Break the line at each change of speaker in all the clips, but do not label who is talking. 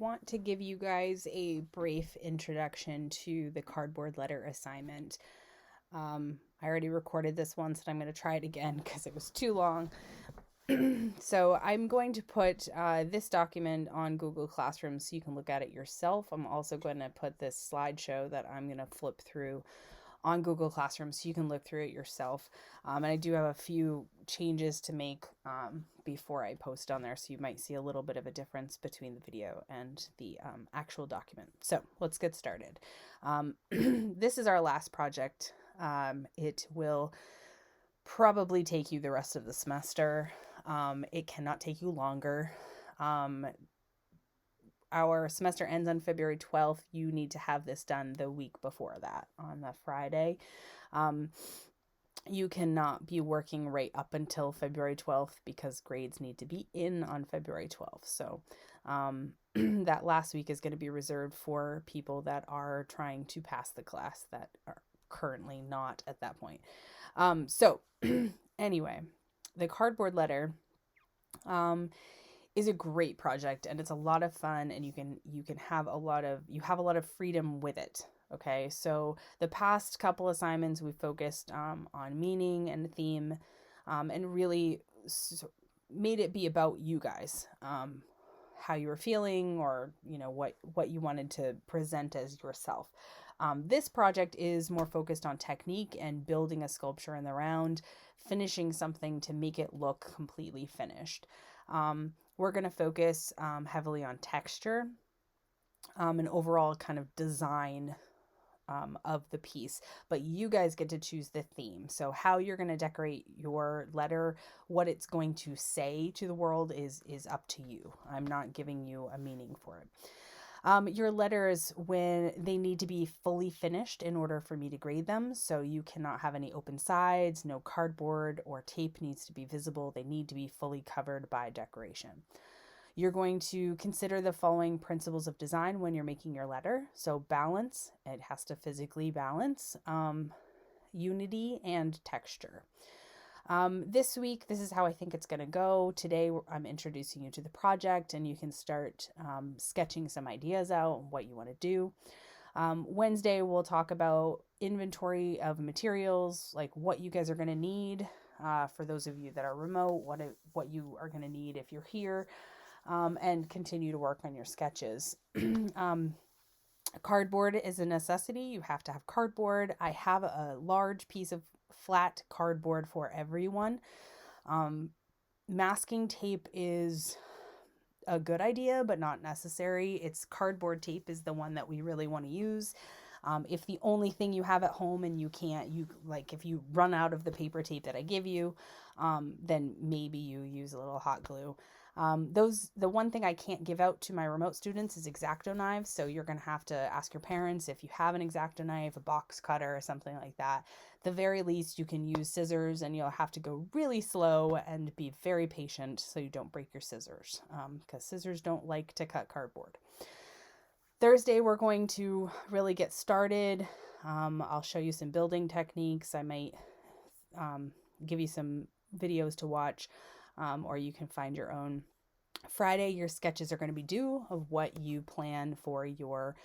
want to give you guys a brief introduction to the cardboard letter assignment. I already recorded this once and I'm going to try it again because it was too long. So I'm going to put this document on Google Classroom so you can look at it yourself. I'm also going to put this slideshow that I'm going to flip through on Google Classroom so you can look through it yourself. And I do have a few changes to make before I post on there, so you might see a little bit of a difference between the video and the actual document. So let's get started. This is our last project. It will probably take you the rest of the semester. It cannot take you longer. Our semester ends on February 12th. You need to have this done the week before that on the Friday. You cannot be working right up until February 12th because grades need to be in on February 12th. So that last week is going to be reserved for people that are trying to pass the class that are currently not at that point. So anyway, the cardboard letter is a great project and it's a lot of fun, and you can have a lot of freedom with it. Okay, so the past couple assignments we focused on meaning and theme, and really made it be about you guys, how you were feeling, or what you wanted to present as yourself. This project is more focused on technique and building a sculpture in the round, finishing something to make it look completely finished. We're going to focus heavily on texture and overall kind of design of the piece, but you guys get to choose the theme. So how you're going to decorate your letter, what it's going to say to the world is up to you. I'm not giving you a meaning for it. Your letters, when they need to be fully finished in order for me to grade them, so you cannot have any open sides, no cardboard or tape needs to be visible. They need to be fully covered by decoration. You're going to consider the following principles of design when you're making your letter. So balance, it has to physically balance, unity, and texture. This week, this is how I think it's going to go. Today, I'm introducing you to the project, and you can start sketching some ideas out, what you want to do. Wednesday, we'll talk about inventory of materials, like what you guys are going to need for those of you that are remote, what you are going to need if you're here, and continue to work on your sketches. Cardboard is a necessity. You have to have cardboard. I have a large piece of flat cardboard for everyone. Masking tape is a good idea, but not necessary. It's cardboard tape is the one that we really want to use. If the only thing you have at home and if you run out of the paper tape that I give you, then maybe you use a little hot glue. The one thing I can't give out to my remote students is X-Acto knives. So you're going to have to ask your parents if you have an X-Acto knife, a box cutter, or something like that. The very least, you can use scissors, and you'll have to go really slow and be very patient so you don't break your scissors, because scissors don't like to cut cardboard. Thursday, we're going to really get started. I'll show you some building techniques. I might give you some videos to watch, or you can find your own. Friday, your sketches are going to be due of what you plan for your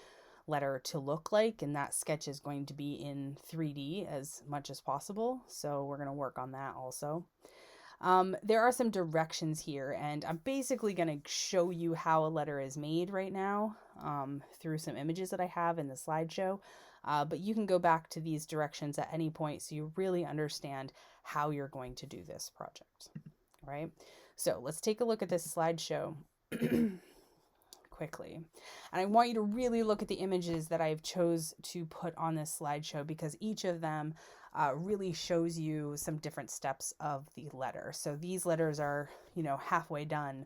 letter to look like, and that sketch is going to be in 3D as much as possible, so we're going to work on that also. There are some directions here, and I'm basically going to show you how a letter is made right now through some images that I have in the slideshow, but you can go back to these directions at any point so you really understand how you're going to do this project. All right, so let's take a look at this slideshow quickly. And I want you to really look at the images that I've chose to put on this slideshow, because each of them really shows you some different steps of the letter. So these letters are, halfway done.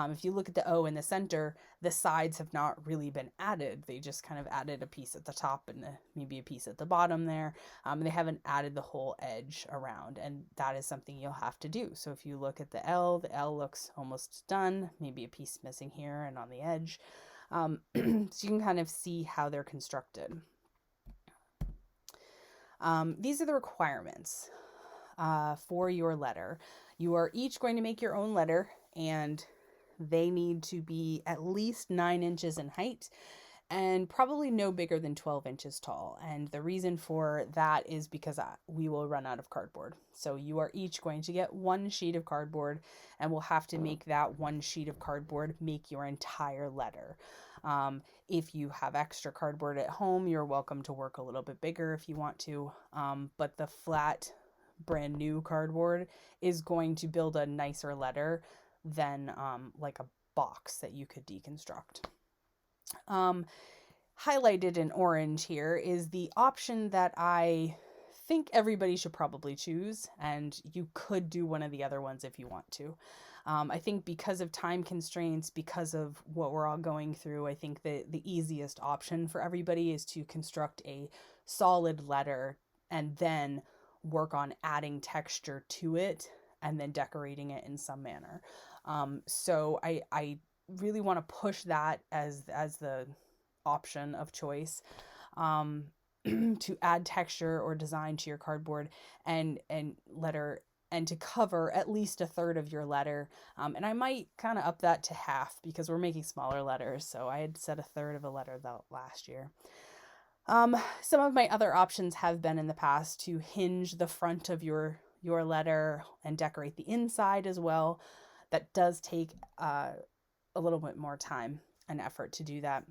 If you look at the O in the center, the sides have not really been added. They just kind of added a piece at the top and maybe a piece at the bottom there. They haven't added the whole edge around, and that is something you'll have to do. So if you look at the L looks almost done, maybe a piece missing here and on the edge. So you can kind of see how they're constructed. These are the requirements for your letter. You are each going to make your own letter, and They need to be at least 9 inches in height and probably no bigger than 12 inches tall. And the reason for that is because we will run out of cardboard. So you are each going to get one sheet of cardboard, and we'll have to make that one sheet of cardboard make your entire letter. If you have extra cardboard at home, you're welcome to work a little bit bigger if you want to. But the flat, brand new cardboard is going to build a nicer letter than like a box that you could deconstruct. Highlighted in orange here is the option that I think everybody should probably choose, and you could do one of the other ones if you want to. I think because of time constraints, because of what we're all going through, I think that the easiest option for everybody is to construct a solid letter and then work on adding texture to it and then decorating it in some manner. So I really want to push that as the option of choice, to add texture or design to your cardboard and letter, and to cover at least a third of your letter. And I might kind of up that to half because we're making smaller letters. So I had said a third of a letter last year. Some of my other options have been in the past to hinge the front of your letter and decorate the inside as well. That does take a little bit more time and effort to do that.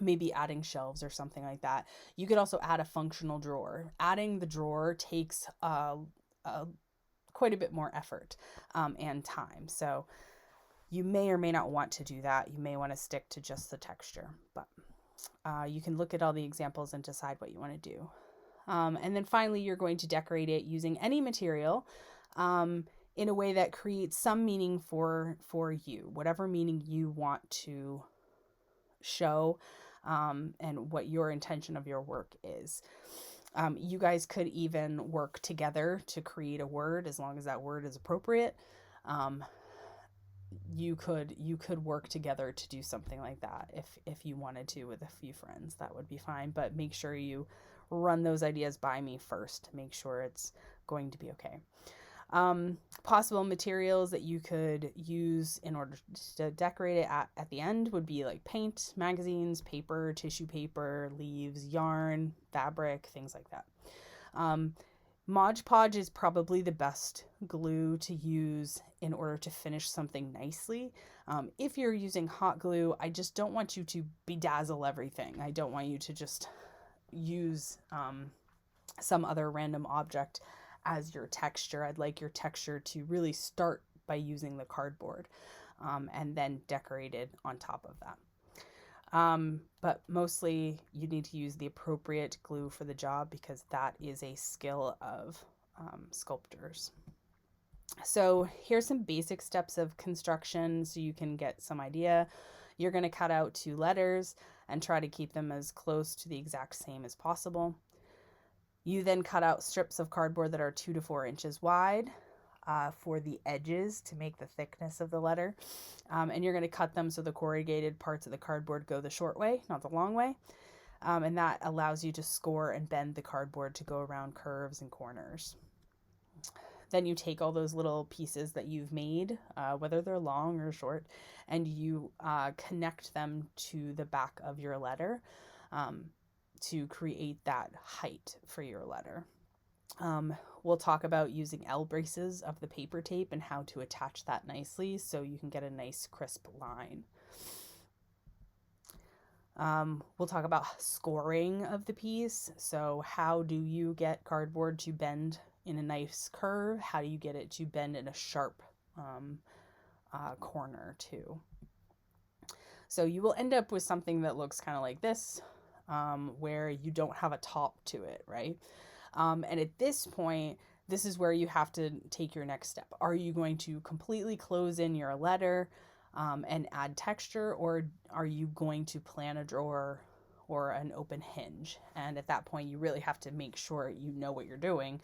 Maybe adding shelves or something like that. You could also add a functional drawer. Adding the drawer takes quite a bit more effort and time. So you may or may not want to do that. You may want to stick to just the texture, but you can look at all the examples and decide what you want to do. And then finally, you're going to decorate it using any material in a way that creates some meaning for you, whatever meaning you want to show, and what your intention of your work is. You guys could even work together to create a word, as long as that word is appropriate. You could work together to do something like that if you wanted to with a few friends. That would be fine, but make sure you run those ideas by me first to make sure it's going to be okay. Possible materials that you could use in order to decorate it at the end would be like paint, magazines, paper, tissue paper, leaves, yarn, fabric, things like that. Mod Podge is probably the best glue to use in order to finish something nicely. If you're using hot glue, I just don't want you to bedazzle everything. I don't want you to just use some other random object as your texture. I'd like your texture to really start by using the cardboard, and then decorate it on top of that. But mostly you need to use the appropriate glue for the job, because that is a skill of sculptors. So here's some basic steps of construction so you can get some idea. You're going to cut out 2 letters and try to keep them as close to the exact same as possible. You then cut out strips of cardboard that are 2 to 4 inches wide for the edges to make the thickness of the letter. And you're going to cut them so the corrugated parts of the cardboard go the short way, not the long way. And that allows you to score and bend the cardboard to go around curves and corners. Then you take all those little pieces that you've made, whether they're long or short, and you connect them to the back of your letter to create that height for your letter. We'll talk about using L braces of the paper tape and how to attach that nicely so you can get a nice crisp line. We'll talk about scoring of the piece. So how do you get cardboard to bend in a nice curve? How do you get it to bend in a sharp corner too? So you will end up with something that looks kind of like this, where you don't have a top to it, right? And at this point, this is where you have to take your next step. Are you going to completely close in your letter and add texture, or are you going to plan a drawer or an open hinge? And at that point, you really have to make sure you know what you're doing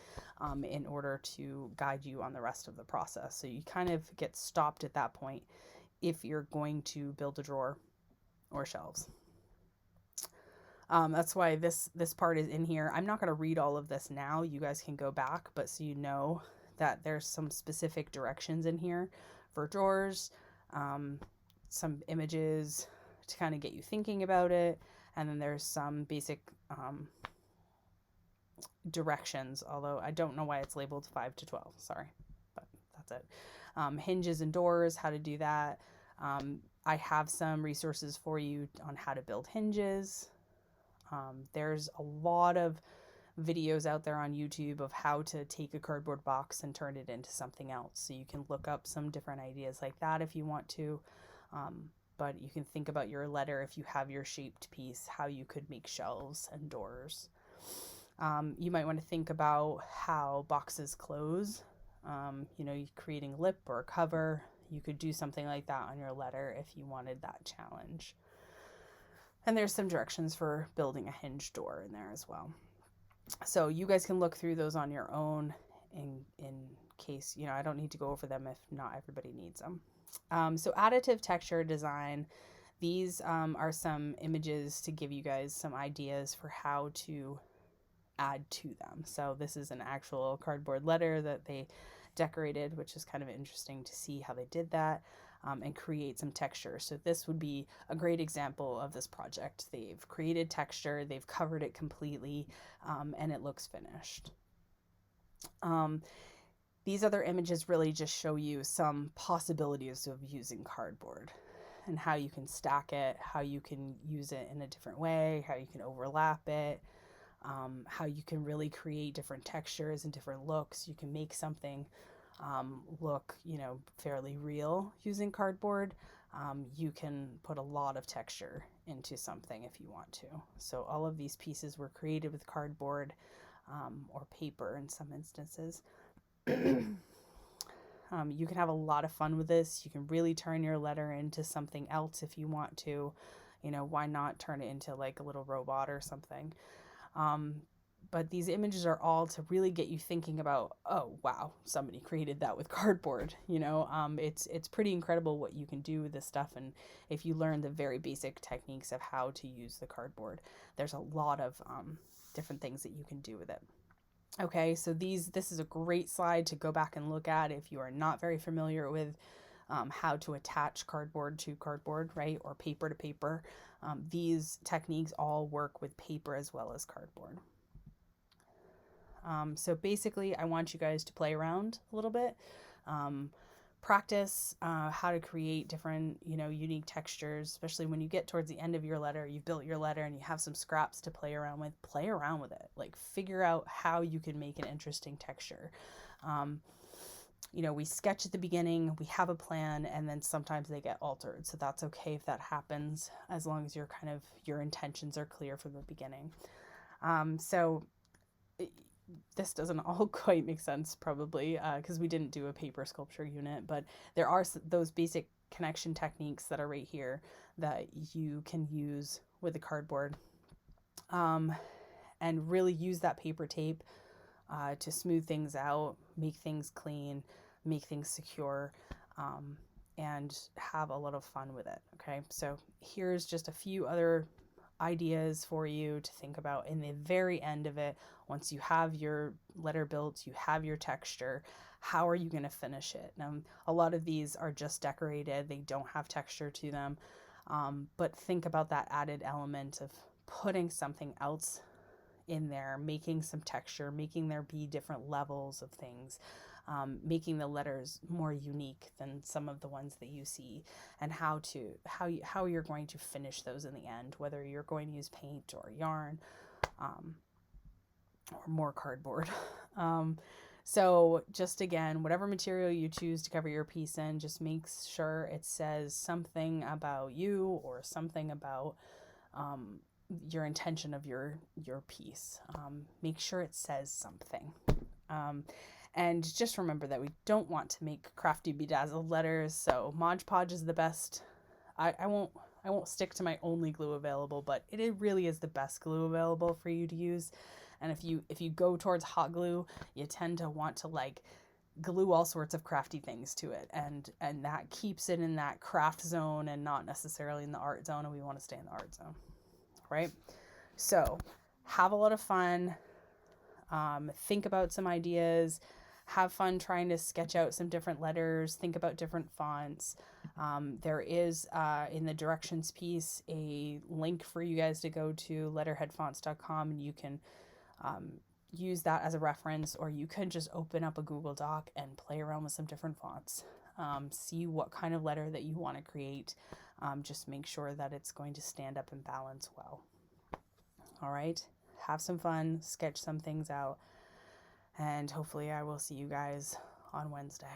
in order to guide you on the rest of the process. So you kind of get stopped at that point if you're going to build a drawer or shelves. That's why this part is in here. I'm not going to read all of this now. You guys can go back, but so you know that there's some specific directions in here for drawers, some images to kind of get you thinking about it. And then there's some basic directions, although I don't know why it's labeled 5 to 12. Sorry, but that's it. Hinges and doors, how to do that. I have some resources for you on how to build hinges. There's a lot of videos out there on YouTube of how to take a cardboard box and turn it into something else. So you can look up some different ideas like that if you want to. But you can think about your letter, if you have your shaped piece, how you could make shelves and doors. You might want to think about how boxes close. Creating a lip or a cover. You could do something like that on your letter if you wanted that challenge. And there's some directions for building a hinge door in there as well. So you guys can look through those on your own in case, I don't need to go over them if not everybody needs them. So additive texture design, these are some images to give you guys some ideas for how to add to them. So this is an actual cardboard letter that they decorated, which is kind of interesting to see how they did that, and create some texture. So this would be a great example of this project. They've created texture, they've covered it completely, and it looks finished. These other images really just show you some possibilities of using cardboard and how you can stack it, how you can use it in a different way, how you can overlap it, how you can really create different textures and different looks. You can make something look, fairly real using cardboard. You can put a lot of texture into something if you want to. So all of these pieces were created with cardboard or paper in some instances. You can have a lot of fun with this. You can really turn your letter into something else if you want to. Why not turn it into like a little robot or something? But these images are all to really get you thinking about, oh, wow, somebody created that with cardboard. It's pretty incredible what you can do with this stuff. And if you learn the very basic techniques of how to use the cardboard, there's a lot of different things that you can do with it. Okay, so this is a great slide to go back and look at if you are not very familiar with how to attach cardboard to cardboard, right, or paper to paper. These techniques all work with paper as well as cardboard. So basically, I want you guys to play around a little bit, practice how to create different, unique textures, especially when you get towards the end of your letter, you've built your letter and you have some scraps to play around with it. Like figure out how you can make an interesting texture. We sketch at the beginning, we have a plan, and then sometimes they get altered. So that's okay if that happens, as long as your intentions are clear from the beginning. This doesn't all quite make sense probably because we didn't do a paper sculpture unit, but there are those basic connection techniques that are right here that you can use with the cardboard, and really use that paper tape to smooth things out, make things clean, make things secure, and have a lot of fun with it. Okay, so here's just a few other ideas for you to think about in the very end of it. Once you have your letter built, you have your texture, how are you going to finish it? Now, a lot of these are just decorated, they don't have texture to them, but think about that added element of putting something else in there, making some texture, making there be different levels of things, making the letters more unique than some of the ones that you see, and how you're going to finish those in the end, whether you're going to use paint or yarn, or more cardboard. So just again, whatever material you choose to cover your piece in, just make sure it says something about you or something about your intention of your piece. Make sure it says something. And just remember that we don't want to make crafty bedazzled letters, so Mod Podge is the best. I won't stick to my only glue available, but it really is the best glue available for you to use. And if you go towards hot glue, you tend to want to like glue all sorts of crafty things to it, and that keeps it in that craft zone and not necessarily in the art zone, and we want to stay in the art zone, right? So have a lot of fun. Think about some ideas, have fun trying to sketch out some different letters, think about different fonts. There is in the directions piece a link for you guys to go to letterheadfonts.com, and you can use that as a reference, or you can just open up a Google Doc and play around with some different fonts. See what kind of letter that you want to create. Just make sure that it's going to stand up and balance well. All right, have some fun, sketch some things out, and hopefully I will see you guys on Wednesday.